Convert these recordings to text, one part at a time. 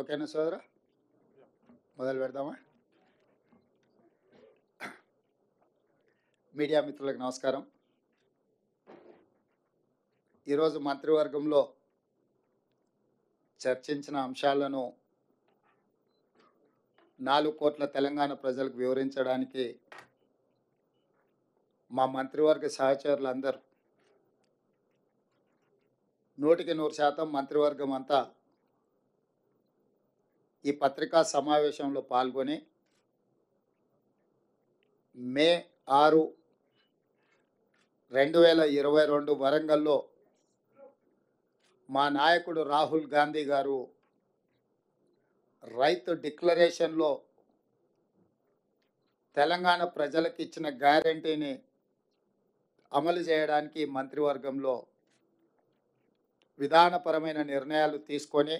ఓకేనా సోదరా? మొదలు పెడదామా? మీడియా మిత్రులకు నమస్కారం. ఈరోజు మంత్రివర్గంలో చర్చించిన అంశాలను 4 కోట్ల తెలంగాణ ప్రజలకు వివరించడానికి మా మంత్రివర్గ సహచరులందరూ 100% మంత్రివర్గం అంతా ఈ పత్రికా సమావేశంలో పాల్గొని మే 6, 2022 వరంగల్లో మా నాయకుడు రాహుల్ గాంధీ గారు రైతు డిక్లరేషన్లో తెలంగాణ ప్రజలకు ఇచ్చిన గ్యారంటీని అమలు చేయడానికి మంత్రివర్గంలో విధానపరమైన నిర్ణయాలు తీసుకొని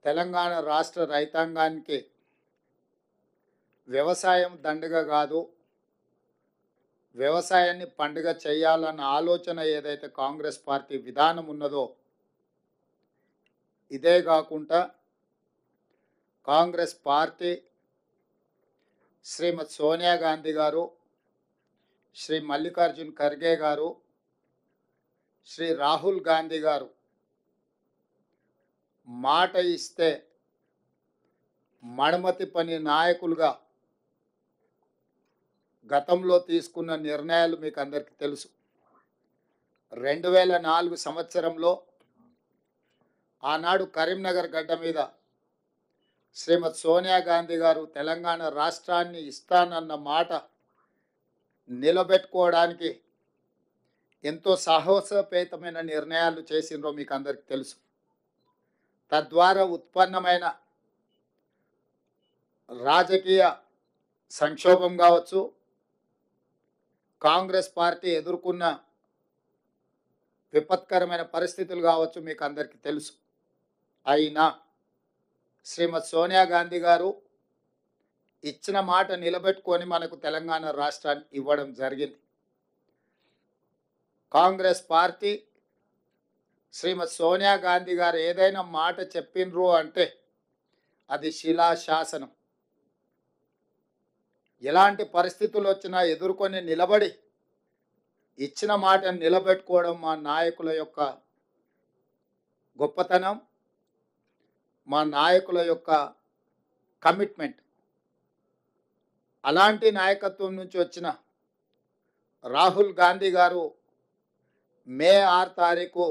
తెలంగాణ రాష్ట్ర రైతాంగానికి వ్యవసాయం దండగ కాదు, వ్యవసాయాన్ని పండుగ చేయాలన్న ఆలోచన ఏదైతే కాంగ్రెస్ పార్టీ విధానం ఉన్నదో, ఇదే కాకుండా కాంగ్రెస్ పార్టీ శ్రీమతి సోనియా గాంధీ గారు, శ్రీ మల్లికార్జున్ ఖర్గే గారు, శ్రీ రాహుల్ గాంధీ గారు మాట ఇస్తే మడమతి పని నాయకులుగా గతంలో తీసుకున్న నిర్ణయాలు మీకు అందరికీ తెలుసు. 2004 సంవత్సరంలో ఆనాడు కరీంనగర్ గడ్డ మీద శ్రీమతి సోనియా గాంధీ గారు తెలంగాణ రాష్ట్రాన్ని ఇస్తానన్న మాట నిలబెట్టుకోవడానికి ఎంతో సాహసోపేతమైన నిర్ణయాలు చేసిండ్రో మీకు అందరికీ తెలుసు. తద్వారా ఉత్పన్నమైన రాజకీయ సంక్షోభం కావచ్చు, కాంగ్రెస్ పార్టీ ఎదుర్కొన్న విపత్కరమైన పరిస్థితులు కావచ్చు, మీకు అందరికీ తెలుసు. అయినా శ్రీమతి సోనియా గాంధీ గారు ఇచ్చిన మాట నిలబెట్టుకొని మనకు తెలంగాణ రాష్ట్రాన్ని ఇవ్వడం జరిగింది. కాంగ్రెస్ పార్టీ శ్రీమతి సోనియా గాంధీ గారు ఏదైనా మాట చెప్పిండ్రు అంటే అది శిలాశాసనం. ఎలాంటి పరిస్థితులు వచ్చినా ఎదుర్కొని నిలబడి ఇచ్చిన మాటను నిలబెట్టుకోవడం మా నాయకుల యొక్క గొప్పతనం, మా నాయకుల యొక్క కమిట్మెంట్. అలాంటి నాయకత్వం నుంచి వచ్చిన రాహుల్ గాంధీ గారు మే 6 తారీఖు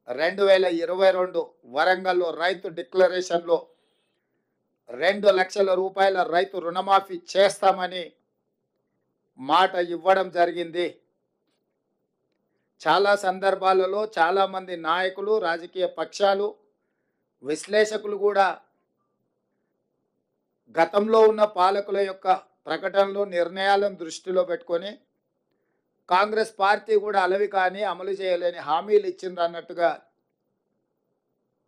2022 వరంగల్లో రైతు డిక్లరేషన్లో 2 లక్షల రూపాయల రైతు రుణమాఫీ చేస్తామని మాట ఇవ్వడం జరిగింది. చాలా సందర్భాలలో చాలామంది నాయకులు, రాజకీయ పక్షాలు, విశ్లేషకులు కూడా గతంలో ఉన్న పాలకుల యొక్క ప్రకటనలు, నిర్ణయాలను దృష్టిలో పెట్టుకొని కాంగ్రెస్ పార్టీ కూడా అలవి కానీ అమలు చేయలేని హామీలు ఇచ్చిండ్రు అన్నట్టుగా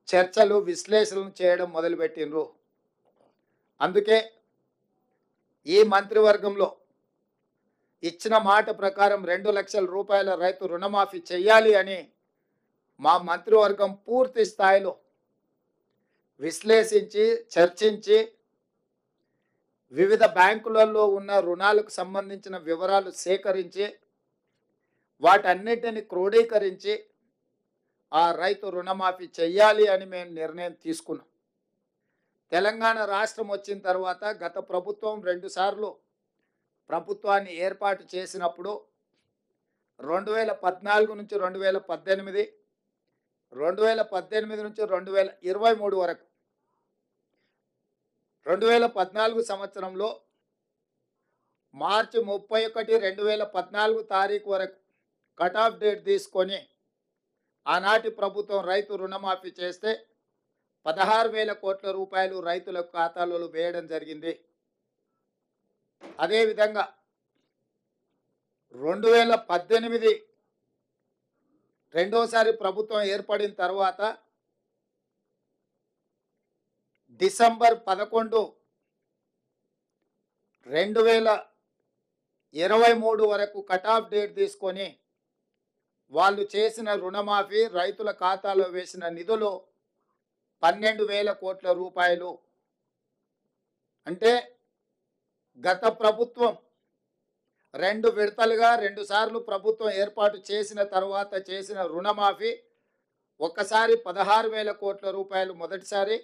చర్చలు, విశ్లేషణలు చేయడం మొదలుపెట్టిండ్రు. అందుకే ఈ మంత్రివర్గంలో ఇచ్చిన మాట ప్రకారం 2 లక్షల రూపాయల రైతు రుణమాఫీ చేయాలి అని మా మంత్రివర్గం పూర్తి స్థాయిలో విశ్లేషించి, చర్చించి, వివిధ బ్యాంకులలో ఉన్న రుణాలకు సంబంధించిన వివరాలు సేకరించి వాటన్నిటిని క్రోడీకరించి ఆ రైతు రుణమాఫీ చెయ్యాలి అని మేము నిర్ణయం తీసుకున్నాం. తెలంగాణ రాష్ట్రం వచ్చిన తర్వాత గత ప్రభుత్వం 2 సార్లు ప్రభుత్వాన్ని ఏర్పాటు చేసినప్పుడు 2014 నుంచి 2018, 2018 నుంచి 2023 వరకు 2014 సంవత్సరంలో మార్చి 31, 2014 తారీఖు వరకు కట్ ఆఫ్ డేట్ తీసుకొని ఆనాటి ప్రభుత్వం రైతు రుణమాఫీ చేస్తే 16,000 కోట్ల రూపాయలు రైతుల ఖాతాలలో వేయడం జరిగింది. అదేవిధంగా 2018 రెండోసారి ప్రభుత్వం ఏర్పడిన తర్వాత డిసెంబర్ 11, 2023 వరకు కట్ ఆఫ్ డేట్ తీసుకొని వాళ్ళు చేసిన రుణమాఫీ, రైతుల ఖాతాలో వేసిన నిధులు 12,000 కోట్ల రూపాయలు. అంటే గత ప్రభుత్వం 2 విడతలుగా 2 సార్లు ప్రభుత్వం ఏర్పాటు చేసిన తర్వాత చేసిన రుణమాఫీ ఒక్కసారి 16,000 కోట్ల రూపాయలు మొదటిసారి,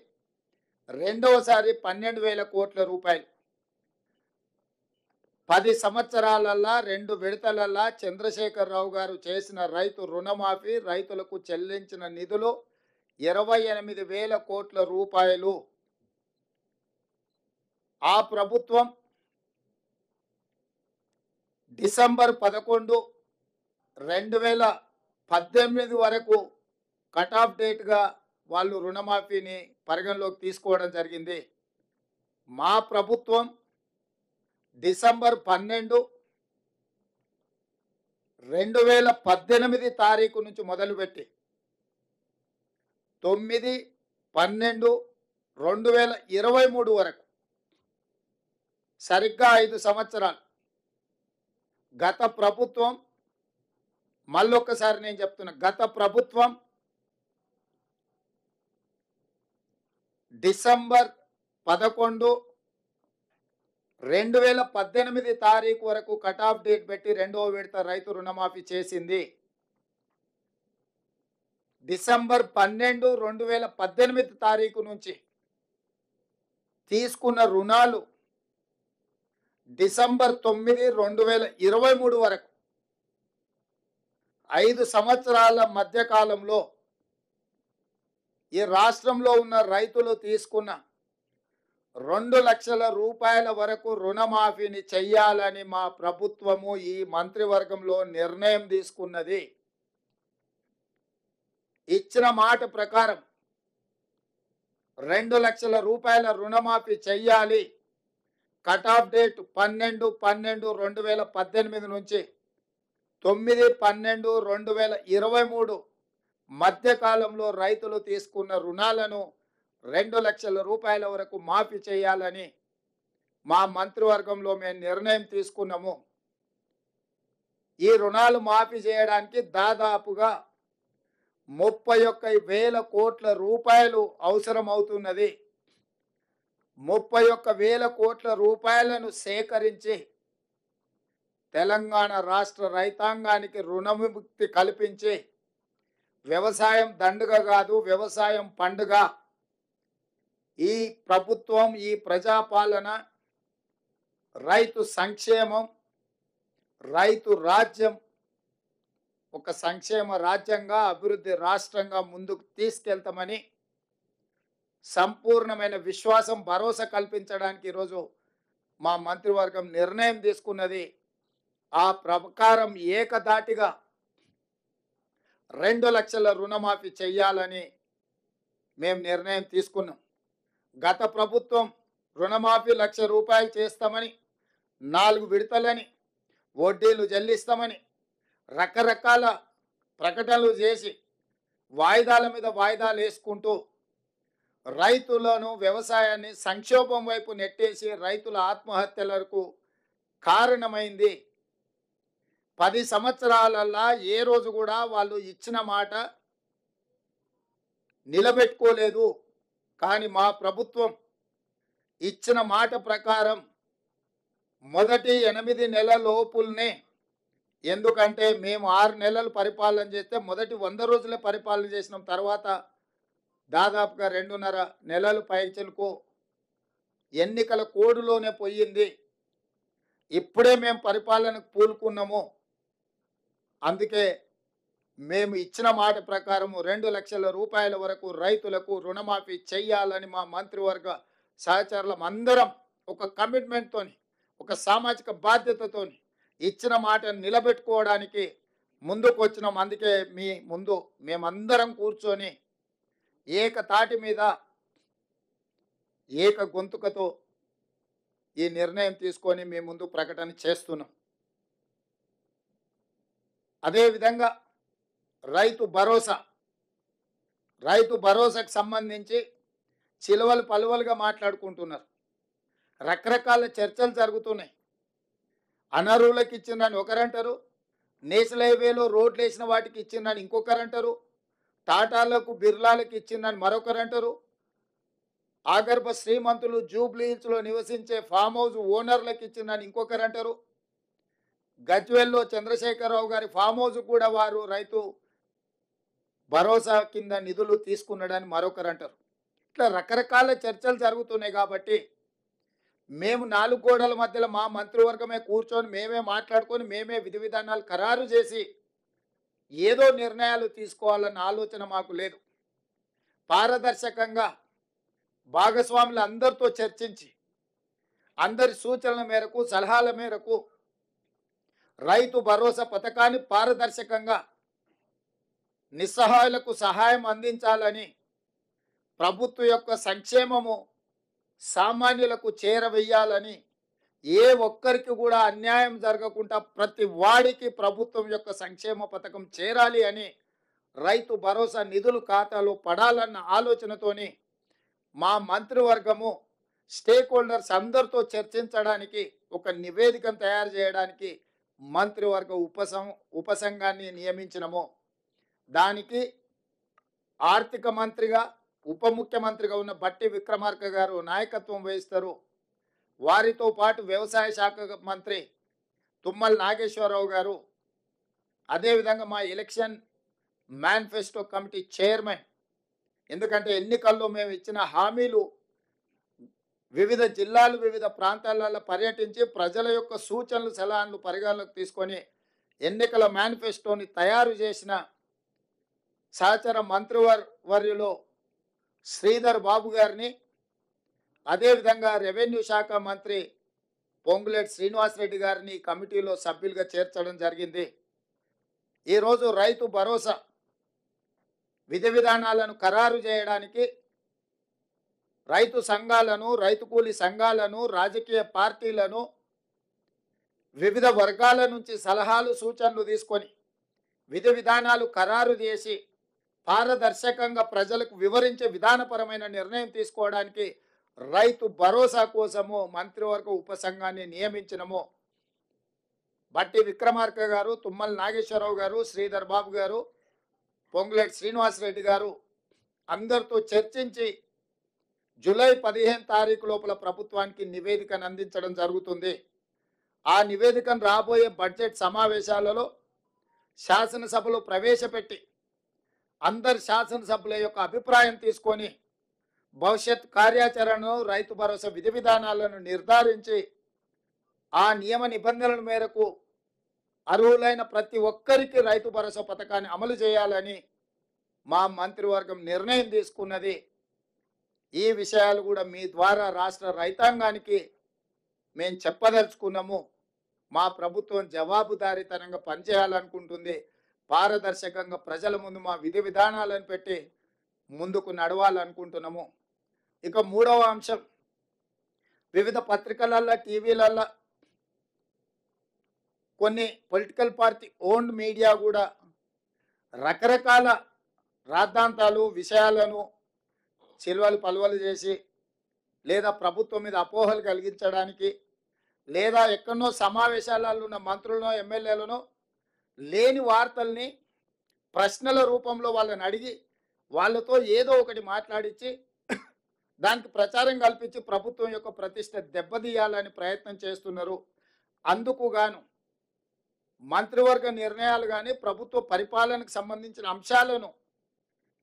రెండవసారి 12,000 కోట్ల రూపాయలు. 10 సంవత్సరాలల్లా 2 విడతలల్లా చంద్రశేఖరరావు గారు చేసిన రైతు రుణమాఫీ, రైతులకు చెల్లించిన నిధులు 28,000 కోట్ల రూపాయలు. ఆ ప్రభుత్వం డిసెంబర్ 11, 2018 వరకు కట్ ఆఫ్ డేట్గా వాళ్ళు రుణమాఫీని పరిగణలోకి తీసుకోవడం జరిగింది. మా ప్రభుత్వం డిసెంబర్ 12, 2018 తారీఖు నుంచి మొదలుపెట్టి 9, 12, 2023 వరకు సరిగ్గా 5 సంవత్సరాలు గత ప్రభుత్వం, మళ్ళొక్కసారి నేను చెప్తున్నా, గత ప్రభుత్వం డిసెంబర్ 11, 2018 తారీఖు వరకు కట్ ఆఫ్ డేట్ పెట్టి రెండవ విడత రైతు రుణమాఫీ చేసింది. డిసెంబర్ 12, 2018 తారీఖు నుంచి తీసుకున్న రుణాలు డిసెంబర్ 9, 2023 వరకు 5 సంవత్సరాల మధ్యకాలంలో ఈ రాష్ట్రంలో ఉన్న రైతులు తీసుకున్న 2 లక్షల రూపాయల వరకు రుణమాఫీని చెయ్యాలని మా ప్రభుత్వము ఈ మంత్రివర్గంలో నిర్ణయం తీసుకున్నది. ఇచ్చిన మాట ప్రకారం 2 లక్షల రూపాయల రుణమాఫీ చెయ్యాలి. కట్ ఆఫ్ డేట్ 12, 12, 2018 నుంచి 9, 12, 2023 మధ్యకాలంలో రైతులు తీసుకున్న రుణాలను 2 లక్షల రూపాయల వరకు మాఫీ చేయాలని మా మంత్రివర్గంలో మేము నిర్ణయం తీసుకున్నాము. ఈ రుణాలు మాఫీ చేయడానికి దాదాపుగా 31,000 కోట్ల రూపాయలు అవసరం అవుతున్నది. 31,000 కోట్ల రూపాయలను సేకరించి తెలంగాణ రాష్ట్ర రైతాంగానికి రుణవిముక్తి కల్పించి, వ్యవసాయం దండుగ కాదు, వ్యవసాయం పండుగ. ఈ ప్రభుత్వం, ఈ ప్రజాపాలన రైతు సంక్షేమం, రైతు రాజ్యం ఒక సంక్షేమ రాజ్యంగా, అభివృద్ధి రాష్ట్రంగా ముందుకు తీసుకెళ్తామని సంపూర్ణమైన విశ్వాసం, భరోసా కల్పించడానికి ఈరోజు మా మంత్రివర్గం నిర్ణయం తీసుకున్నది. ఆ ప్రకారం ఏకధాటిగా 2 లక్షల రుణమాఫీ చెయ్యాలని మేము నిర్ణయం తీసుకున్నాం. గత ప్రభుత్వం రుణమాఫీ 1,00,000 రూపాయలు చేస్తామని, 4 విడతలని, వడ్డీలు చెల్లిస్తామని రకరకాల ప్రకటనలు చేసి వాయిదాల మీద వాయిదాలు వేసుకుంటూ రైతులను, వ్యవసాయాన్ని సంక్షోభం వైపు నెట్టేసి రైతుల ఆత్మహత్యలకు కారణమైంది. 10 సంవత్సరాలల్లా ఏ రోజు కూడా వాళ్ళు ఇచ్చిన మాట నిలబెట్టుకోలేదు. కానీ మా ప్రభుత్వం ఇచ్చిన మాట ప్రకారం మొదటి 8 నెలల లోపుల్నే, ఎందుకంటే మేము 6 నెలలు పరిపాలన చేస్తే మొదటి 100 రోజులే పరిపాలన చేసినాం. తర్వాత దాదాపుగా 2.5 నెలలు పైచలకు ఎన్నికల కోడులోనే పోయింది. ఇప్పుడే మేము పరిపాలనకు పూనుకున్నాము. అందుకే మేము ఇచ్చిన మాట ప్రకారం 2 లక్షల రూపాయల వరకు రైతులకు రుణమాఫీ చెయ్యాలని మా మంత్రివర్గ సహచరులం అందరం ఒక కమిట్మెంట్తోని, ఒక సామాజిక బాధ్యతతోని ఇచ్చిన మాట నిలబెట్టుకోవడానికి ముందుకు వచ్చినాం. అందుకే మీ ముందు మేమందరం కూర్చొని ఏకతాటి మీద, ఏక గొంతుకతో ఈ నిర్ణయం తీసుకొని మీ ముందు ప్రకటన చేస్తున్నాం. అదేవిధంగా రైతు భరోసాకు సంబంధించి చిలువలు పలువలుగా మాట్లాడుకుంటున్నారు. రకరకాల చర్చలు జరుగుతున్నాయి. అనర్హులకు ఇచ్చిందని ఒకరంటారు, నేషనల్ హైవేలో రోడ్లు వేసిన వాటికి ఇచ్చిందని ఇంకొకరు అంటారు, టాటాలకు బిర్లాలకు ఇచ్చిందని మరొకరు అంటారు, ఆగర్భ శ్రీమంతులు జూబ్లీహిల్స్లో నివసించే ఫామ్ హౌస్ ఓనర్లకు ఇచ్చిందని ఇంకొకరు అంటారు, గజ్వెల్లో చంద్రశేఖరరావు గారి ఫామ్ హౌస్ కూడా వారు రైతు భరోసా కింద నిధులు తీసుకున్నాడని మరొకరు అంటారు. ఇట్లా రకరకాల చర్చలు జరుగుతున్నాయి. కాబట్టి మేము నాలుగు గోడల మధ్యలో మా మంత్రివర్గమే కూర్చొని మేమే మాట్లాడుకొని మేమే విధి విధానాలు ఖరారు చేసి ఏదో నిర్ణయాలు తీసుకోవాలన్న ఆలోచన మాకు లేదు. పారదర్శకంగా భాగస్వాములు అందరితో చర్చించి అందరి సూచనల మేరకు సలహాల మేరకు రైతు భరోసా పథకాన్ని పారదర్శకంగా నిస్సహాయులకు సహాయం అందించాలని, ప్రభుత్వం యొక్క సంక్షేమము సామాన్యులకు చేరవేయాలని, ఏ ఒక్కరికి కూడా అన్యాయం జరగకుండా ప్రతి వాడికి ప్రభుత్వం యొక్క సంక్షేమ పథకం చేరాలి అని, రైతు భరోసా నిధులు ఖాతాలో పడాలన్న ఆలోచనతోని మా మంత్రివర్గము స్టేక్ హోల్డర్స్ అందరితో చర్చించడానికి ఒక నివేదికను తయారు చేయడానికి మంత్రివర్గ ఉపసంఘాన్ని నియమించినము. దానికి ఆర్థిక మంత్రిగా ఉప ముఖ్యమంత్రిగా ఉన్న బట్టి విక్రమార్క గారు నాయకత్వం వహిస్తారు. వారితో పాటు వ్యవసాయ శాఖ మంత్రి తుమ్మల నాగేశ్వరరావు గారు, అదేవిధంగా మా ఎలక్షన్ మేనిఫెస్టో కమిటీ చైర్మన్, ఎందుకంటే ఎన్నికల్లో మేము ఇచ్చిన హామీలు వివిధ జిల్లాలు వివిధ ప్రాంతాలలో పర్యటించి ప్రజల యొక్క సూచనలు సలహాలు పరిగణలోకి తీసుకొని ఎన్నికల మేనిఫెస్టోని తయారు చేసిన సహచర మంత్రివర్యులో శ్రీధర్ బాబు గారిని, అదేవిధంగా రెవెన్యూ శాఖ మంత్రి పొంగులేటి శ్రీనివాసరెడ్డి గారిని కమిటీలో సభ్యులుగా చేర్చడం జరిగింది. ఈరోజు రైతు భరోసా విధి విధానాలను ఖరారు చేయడానికి రైతు సంఘాలను, రైతు కూలీ సంఘాలను, రాజకీయ పార్టీలను, వివిధ వర్గాల నుంచి సలహాలు సూచనలు తీసుకొని విధి విధానాలు ఖరారు చేసి పారదర్శకంగా ప్రజలకు వివరించే విధానపరమైన నిర్ణయం తీసుకోవడానికి రైతు భరోసా కోసము మంత్రివర్గ ఉపసంఘాన్ని నియమించినము. బట్టి విక్రమార్క గారు, తుమ్మల నాగేశ్వరరావు గారు, శ్రీధర్ బాబు గారు, పొంగులేటి శ్రీనివాసరెడ్డి గారు అందరితో చర్చించి జూలై 15 తారీఖు లోపల ప్రభుత్వానికి నివేదికను అందించడం జరుగుతుంది. ఆ నివేదికను రాబోయే బడ్జెట్ సమావేశాలలో శాసనసభలో ప్రవేశపెట్టి అందరి శాసనసభ్యుల యొక్క అభిప్రాయం తీసుకొని భవిష్యత్ కార్యాచరణను, రైతు భరోసా విధి విధానాలను నిర్ధారించి ఆ నియమ నిబంధనల మేరకు అర్హులైన ప్రతి ఒక్కరికి రైతు భరోసా పథకాన్ని అమలు చేయాలని మా మంత్రివర్గం నిర్ణయం తీసుకున్నది. ఈ విషయాలు కూడా మీ ద్వారా రాష్ట్ర రైతాంగానికి మేము చెప్పదలుచుకున్నాము. మా ప్రభుత్వం జవాబుదారీతనంగా పనిచేయాలనుకుంటుంది. పారదర్శకంగా ప్రజల ముందు మా విధి విధానాలను పెట్టి ముందుకు నడవాలనుకుంటున్నాము. ఇక మూడవ అంశం, వివిధ పత్రికలల్లో, టీవీలల్లో కొన్ని పొలిటికల్ పార్టీ ఓన్డ్ మీడియా కూడా రకరకాల రాద్ధాంతాలు, విషయాలను చిల్వలు పలువలు చేసి లేదా ప్రభుత్వం మీద అపోహలు కలిగించడానికి లేదా ఎక్కడనో సమావేశాలలో ఉన్న మంత్రులను, ఎమ్మెల్యేలను లేని వార్తల్ని ప్రశ్నల రూపంలో వాళ్ళని అడిగి వాళ్ళతో ఏదో ఒకటి మాట్లాడించి దానికి ప్రచారం కల్పించి ప్రభుత్వం యొక్క ప్రతిష్ట దెబ్బతీయాలని ప్రయత్నం చేస్తున్నారు. అందుకు గాను మంత్రివర్గ నిర్ణయాలు కానీ ప్రభుత్వ పరిపాలనకు సంబంధించిన అంశాలను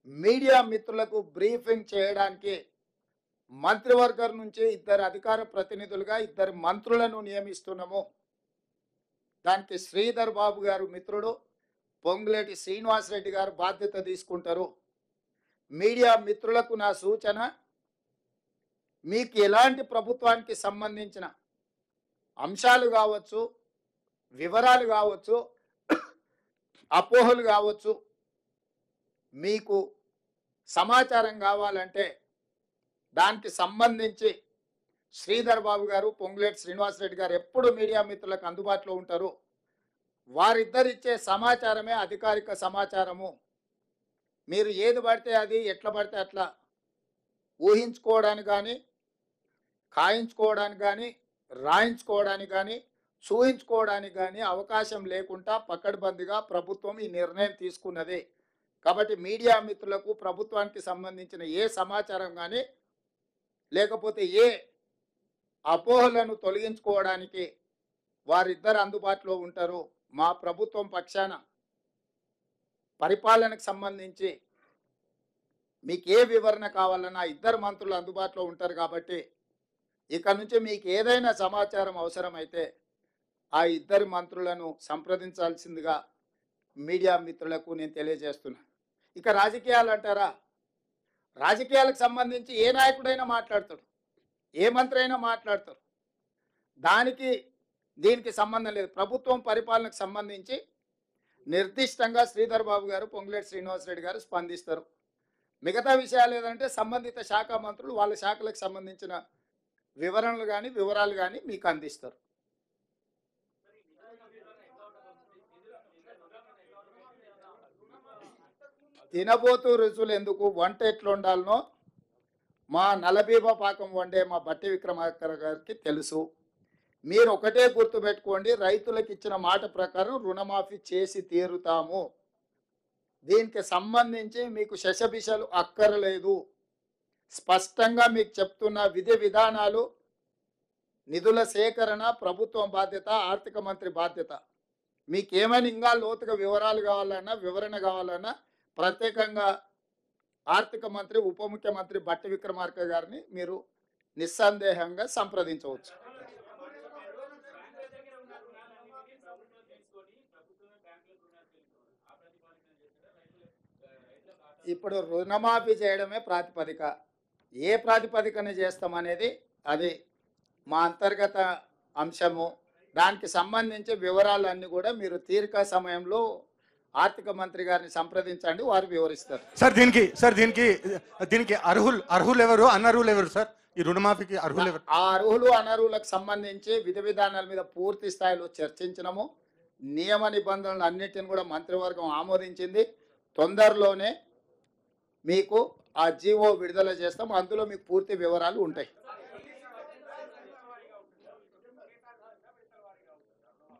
మీడియా మిత్రులకు బ్రీఫింగ్ చేయడానికి మంత్రివర్గం నుంచి 2 అధికార ప్రతినిధులుగా 2 మంత్రులను నియమిస్తున్నాము. దానికి శ్రీధర్ బాబు గారు మిత్రుడు, పొంగులేటి శ్రీనివాసరెడ్డి గారు బాధ్యత తీసుకుంటారు. మీడియా మిత్రులకు నా సూచన, మీకు ఎలాంటి ప్రభుత్వానికి సంబంధించిన అంశాలు కావచ్చు, వివరాలు కావచ్చు, అపోహలు కావచ్చు, మీకు సమాచారం కావాలంటే దానికి సంబంధించి శ్రీధర్ బాబు గారు, పొంగులేటి శ్రీనివాసరెడ్డి గారు ఎప్పుడు మీడియా మిత్రులకు అందుబాటులో ఉంటారు. వారిద్దరిచ్చే సమాచారమే అధికారిక సమాచారము. మీరు ఏది పడితే అది, ఎట్లా పడితే అట్లా ఊహించుకోవడానికి కానీ, ఖాయించుకోవడానికి కానీ, రాయించుకోవడానికి కానీ, చూయించుకోవడానికి కానీ అవకాశం లేకుండా పకడ్బందీగా ప్రభుత్వం ఈ నిర్ణయం తీసుకున్నది. కాబట్టి మీడియా మిత్రులకు ప్రభుత్వానికి సంబంధించిన ఏ సమాచారం కానీ లేకపోతే ఏ అపోహలను తొలగించుకోవడానికి వారిద్దరు అందుబాటులో ఉంటారు. మా ప్రభుత్వం పక్షాన పరిపాలనకు సంబంధించి మీకు ఏ వివరణ కావాలన్నా ఇద్దరు మంత్రులు అందుబాటులో ఉంటారు. కాబట్టి ఇక నుంచి మీకు ఏదైనా సమాచారం అవసరమైతే ఆ ఇద్దరు మంత్రులను సంప్రదించాల్సిందిగా మీడియా మిత్రులకు నేను తెలియజేస్తున్నా. ఇక రాజకీయాలు అంటారా, రాజకీయాలకు సంబంధించి ఏ నాయకుడైనా మాట్లాడతాడు, ఏ మంత్రి అయినా మాట్లాడతారు. దానికి దీనికి సంబంధం లేదు. ప్రభుత్వం పరిపాలనకు సంబంధించి నిర్దిష్టంగా శ్రీధర్ బాబు గారు, పొంగులేటి శ్రీనివాసరెడ్డి గారు స్పందిస్తారు. మిగతా విషయాలు ఏదంటే సంబంధిత శాఖ మంత్రులు వాళ్ళ శాఖలకు సంబంధించిన వివరణలు కానీ వివరాలు కానీ మీకు అందిస్తారు. తినబోతూ రుచులు ఎందుకు, వంట ఎట్లా ఉండాలనో మా నలబీబ పాకం వండే మా బట్టి విక్రమార్క గారికి తెలుసు. మీరు ఒకటే గుర్తుపెట్టుకోండి, రైతులకు ఇచ్చిన మాట ప్రకారం రుణమాఫీ చేసి తీరుతాము. దీనికి సంబంధించి మీకు శశబిషలు అక్కర్లేదు. స్పష్టంగా మీకు చెప్తున్న విధి విధానాలు, నిధుల సేకరణ ప్రభుత్వం బాధ్యత, ఆర్థిక మంత్రి బాధ్యత. మీకేమైనా ఇంకా లోతుగా వివరాలు కావాలన్నా వివరణ కావాలన్నా ప్రత్యేకంగా ఆర్థిక మంత్రి ఉప ముఖ్యమంత్రి బట్టి విక్రమార్క గారిని మీరు నిస్సందేహంగా సంప్రదించవచ్చు. ఇప్పుడు రుణమాఫీ చేయడమే ప్రాతిపదిక. ఏ ప్రాతిపదికన చేస్తామనేది అది మా అంతర్గత అంశము. దానికి సంబంధించి వివరాలన్నీ కూడా మీరు తీరిక సమయంలో ఆర్థిక మంత్రి గారిని సంప్రదించండి, వారు వివరిస్తారు. దీనికి అర్హులు ఎవరు, అనర్హులు ఎవరు సార్? ఈ రుణమాఫీకి అర్హులు ఎవరు? ఆ అర్హులు అనర్హులకు సంబంధించి విధి విధానాల మీద పూర్తి స్థాయిలో చర్చించినము. నియమ నిబంధనలు అన్నిటిని కూడా మంత్రివర్గం ఆమోదించింది. తొందరలోనే మీకు ఆ జీవో విడుదల చేస్తాం. అందులో మీకు పూర్తి వివరాలు ఉంటాయి.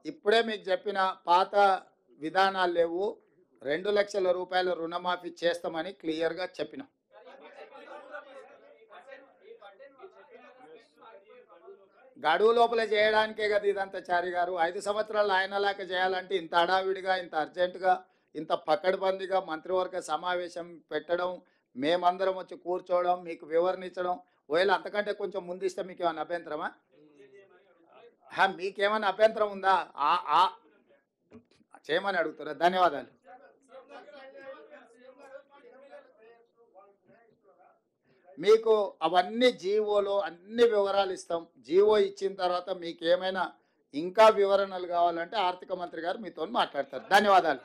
ఇప్పుడే మీకు చెప్పిన పాత విధానాలు లేవు. 2 లక్షల రూపాయల రుణమాఫీ చేస్తామని క్లియర్గా చెప్పినాం. గడువు లోపల చేయడానికే కదా ఇదంతా చారి గారు. 5 సంవత్సరాలు ఆయనలాగా చేయాలంటే ఇంత హడావిడిగా, ఇంత అర్జెంటుగా, ఇంత పకడ్బందీగా మంత్రివర్గ సమావేశం పెట్టడం, మేమందరం వచ్చి కూర్చోవడం, మీకు వివరణ ఇచ్చడం, ఒకవేళ అంతకంటే కొంచెం ముందు ఇస్తే మీకు ఏమైనా అభ్యంతరమా? మీకేమైనా అభ్యంతరం ఉందా? చేయమని అడుగుతారా? ధన్యవాదాలు. మీకు అవన్నీ జీవోలో అన్ని వివరాలు ఇస్తాం. జీవో ఇచ్చిన తర్వాత మీకు ఏమైనా ఇంకా వివరణలు కావాలంటే ఆర్థిక మంత్రి గారు మీతో మాట్లాడతారు. ధన్యవాదాలు.